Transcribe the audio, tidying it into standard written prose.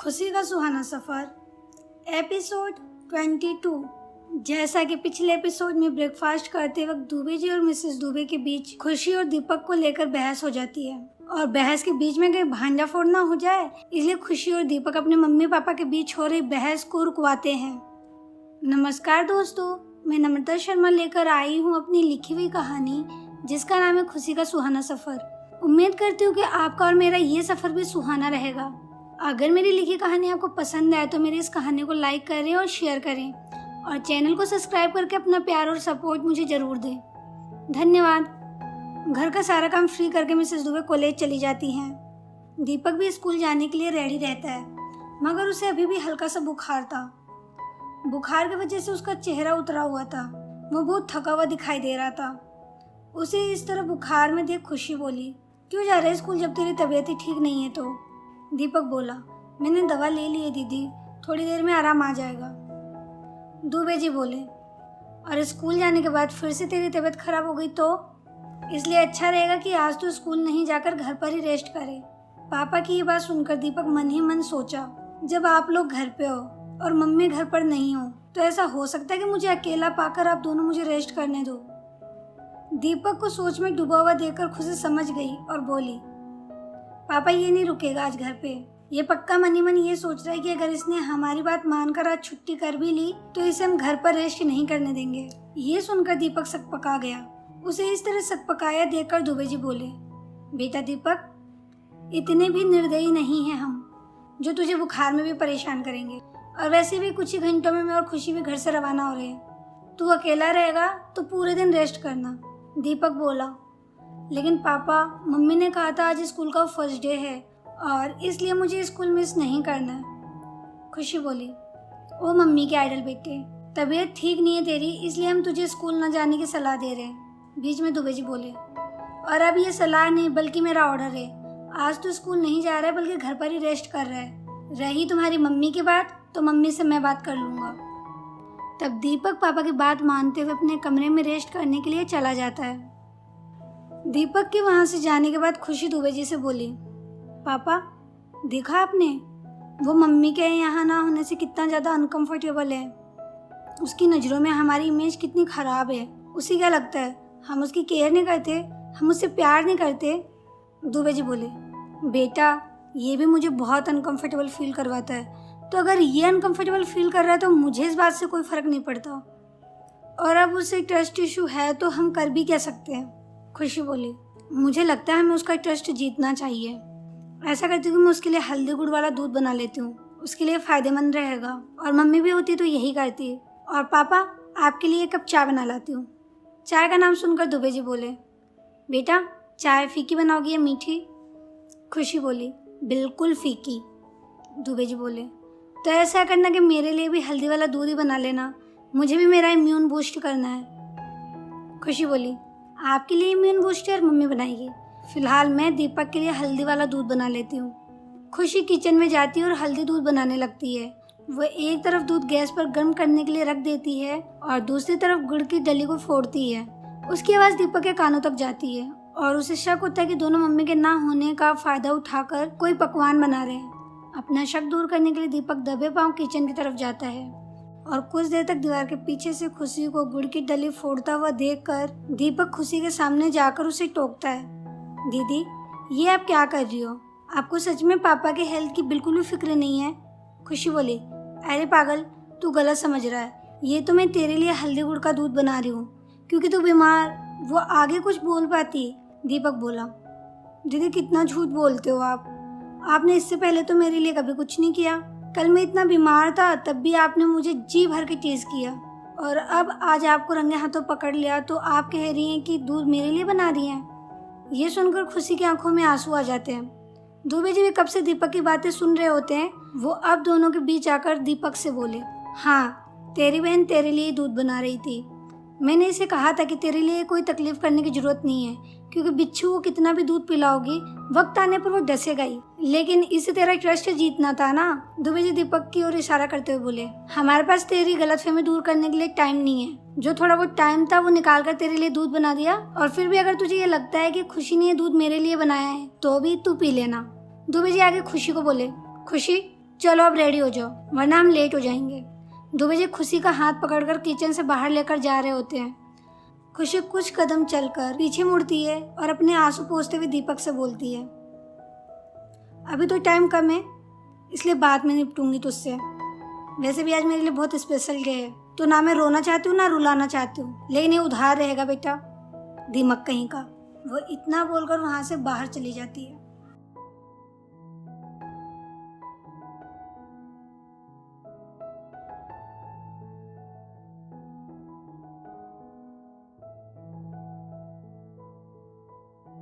खुशी का सुहाना सफ़र एपिसोड 22। जैसा कि पिछले एपिसोड में ब्रेकफास्ट करते वक्त दुबे जी और मिसेस दुबे के बीच खुशी और दीपक को लेकर बहस हो जाती है और बहस के बीच में कहीं भांजा फोड़ ना हो जाए, इसलिए खुशी और दीपक अपने मम्मी पापा के बीच हो रही बहस को रुकवाते हैं। नमस्कार दोस्तों, मैं नम्रता शर्मा लेकर आई हूँ अपनी लिखी हुई कहानी जिसका नाम है खुशी का सुहाना सफ़र। उम्मीद करती हूँ कि आपका और मेरा ये सफ़र भी सुहाना रहेगा। अगर मेरी लिखी कहानी आपको पसंद आए तो मेरी इस कहानी को लाइक करें और शेयर करें और चैनल को सब्सक्राइब करके अपना प्यार और सपोर्ट मुझे ज़रूर दें। धन्यवाद। घर का सारा काम फ्री करके मिसेस दुबे कॉलेज चली जाती हैं। दीपक भी स्कूल जाने के लिए रेडी रहता है, मगर उसे अभी भी हल्का सा बुखार था। बुखार की वजह से उसका चेहरा उतरा हुआ था, वो बहुत थका हुआ दिखाई दे रहा था। उसे इस तरह बुखार में देख खुशी बोली, क्यों जा रहा है स्कूल जब तेरी तबीयत ही ठीक नहीं है? तो दीपक बोला, मैंने दवा ले ली है दीदी, थोड़ी देर में आराम आ जाएगा। दुबे जी बोले, और स्कूल जाने के बाद फिर से तेरी तबीयत खराब हो गई तो? इसलिए अच्छा रहेगा कि आज तो स्कूल नहीं जाकर घर पर ही रेस्ट करे। पापा की ये बात सुनकर दीपक मन ही मन सोचा, जब आप लोग घर पे हो और मम्मी घर पर नहीं हो तो ऐसा हो सकता है कि मुझे अकेला पाकर आप दोनों मुझे रेस्ट करने दो। दीपक को सोच में डूबा हुआ देखकर खुशी समझ गई और बोली, पापा ये नहीं रुकेगा आज घर पे। ये पक्का मन ही मन ये सोच रहा है कि अगर इसने हमारी बात मानकर आज छुट्टी कर भी ली तो इसे हम घर पर रेस्ट नहीं करने देंगे। ये सुनकर दीपक सकपका गया। उसे इस तरह सकपकाया देखकर दुबे जी बोले, बेटा दीपक, इतने भी निर्दयी नहीं है हम जो तुझे बुखार में भी परेशान करेंगे, और वैसे भी कुछ ही घंटों में मैं और खुशी भी घर से रवाना हो रहे हैं। तू अकेला रहेगा तो पूरे दिन रेस्ट करना। दीपक बोला, लेकिन पापा, मम्मी ने कहा था आज स्कूल का फर्स्ट डे है और इसलिए मुझे स्कूल मिस नहीं करना है। खुशी बोली, ओ मम्मी के आइडल बेटे, तबीयत ठीक नहीं है तेरी, इसलिए हम तुझे स्कूल न जाने की सलाह दे रहे हैं। बीच में दुबे जी बोले, और अब ये सलाह नहीं बल्कि मेरा ऑर्डर है। आज तो स्कूल नहीं जा रहा है बल्कि घर पर ही रेस्ट कर रहा है। रही तुम्हारी मम्मी की बात तो मम्मी से मैं बात कर लूँगा। तब दीपक पापा की बात मानते हुए अपने कमरे में रेस्ट करने के लिए चला जाता है। दीपक के वहाँ से जाने के बाद खुशी दुबे जी से बोली, पापा देखा आपने, वो मम्मी के यहाँ ना होने से कितना ज़्यादा अनकंफर्टेबल है। उसकी नज़रों में हमारी इमेज कितनी ख़राब है। उसे क्या लगता है हम उसकी केयर नहीं करते, हम उससे प्यार नहीं करते? दुबे जी बोले, बेटा ये भी मुझे बहुत अनकंफर्टेबल फील करवाता है। तो अगर ये अनकंफर्टेबल फील कर रहा है तो मुझे इस बात से कोई फ़र्क नहीं पड़ता, और अब उससे ट्रस्ट इशू है तो हम कर भी क्या सकते हैं? खुशी बोली, मुझे लगता है हमें उसका ट्रस्ट जीतना चाहिए। ऐसा करती हूँ कि मैं उसके लिए हल्दी गुड़ वाला दूध बना लेती हूँ, उसके लिए फ़ायदेमंद रहेगा। और मम्मी भी होती तो यही करती। और पापा आपके लिए एक कप चाय बना लाती हूँ। चाय का नाम सुनकर दुबे जी बोले, बेटा चाय फीकी बनाओगी या मीठी? खुशी बोली, बिल्कुल फीकी। दुबे जी बोले, तो ऐसा करना कि मेरे लिए भी हल्दी वाला दूध ही बना लेना, मुझे भी मेरा इम्यून बूस्ट करना है। खुशी बोली, आपके लिए इम्यून बूस्टर मम्मी बनाएगी, फिलहाल मैं दीपक के लिए हल्दी वाला दूध बना लेती हूँ। खुशी किचन में जाती है और हल्दी दूध बनाने लगती है। वो एक तरफ दूध गैस पर गर्म करने के लिए रख देती है और दूसरी तरफ गुड़ की डली को फोड़ती है। उसकी आवाज़ दीपक के कानों तक जाती है और उसे शक होता है कि दोनों मम्मी के ना होने का फायदा उठाकर कोई पकवान बना रहे हैं। अपना शक दूर करने के लिए दीपक दबे पांव किचन की तरफ जाता है और कुछ देर तक दीवार के पीछे से खुशी को गुड़ की डली फोड़ता हुआ देखकर दीपक खुशी के सामने जाकर उसे टोकता है, दीदी ये आप क्या कर रही हो? आपको सच में पापा के हेल्थ की बिल्कुल भी फिक्र नहीं है? खुशी बोली, अरे पागल, तू गलत समझ रहा है। ये तो मैं तेरे लिए हल्दी गुड़ का दूध बना रही हूँ क्योंकि तू बीमार। वो आगे कुछ बोल पाती। दीपक बोला, दीदी कितना झूठ बोलते हो आप। आपने इससे पहले तो मेरे लिए कभी कुछ नहीं किया। कल मैं इतना बीमार था तब भी आपने मुझे जी भर के टीज किया, और अब आज आपको रंगे हाथों पकड़ लिया तो आप कह रही हैं कि दूध मेरे लिए बना रही हैं। ये सुनकर खुशी की आंखों में आंसू आ जाते हैं। दुबे जी भी कब से दीपक की बातें सुन रहे होते हैं। वो अब दोनों के बीच आकर दीपक से बोले, हाँ तेरी बहन तेरे लिए दूध बना रही थी। मैंने इसे कहा था कि तेरे लिए कोई तकलीफ करने की जरूरत नहीं है, क्योंकि बिच्छू को कितना भी दूध पिलाओगी वक्त आने पर वो डसेगा ही। लेकिन इसे तेरा ट्रस्ट जीतना था ना। दुबे जी दीपक की ओर इशारा करते हुए बोले, हमारे पास तेरी गलतफहमी दूर करने के लिए टाइम नहीं है। जो थोड़ा बहुत टाइम था वो निकाल कर तेरे लिए दूध बना दिया, और फिर भी अगर तुझे ये लगता है कि खुशी ने ये दूध मेरे लिए बनाया है तो भी तू पी लेना। दुबे जी आगे खुशी को बोले, खुशी चलो अब रेडी हो जाओ वरना हम लेट हो जाएंगे। दुबे खुशी का हाथ पकड़कर किचन से बाहर लेकर जा रहे होते हैं। खुशी कुछ कदम चलकर पीछे मुड़ती है और अपने आंसू पोंछते हुए दीपक से बोलती है, अभी तो टाइम कम है इसलिए बाद में निपटूंगी तुझसे। वैसे भी आज मेरे लिए बहुत स्पेशल डे है, तो ना मैं रोना चाहती हूँ ना रुलाना चाहती हूँ, लेकिन ये उधार रहेगा बेटा, दिमाग कहीं का। वो इतना बोलकर वहाँ से बाहर चली जाती है।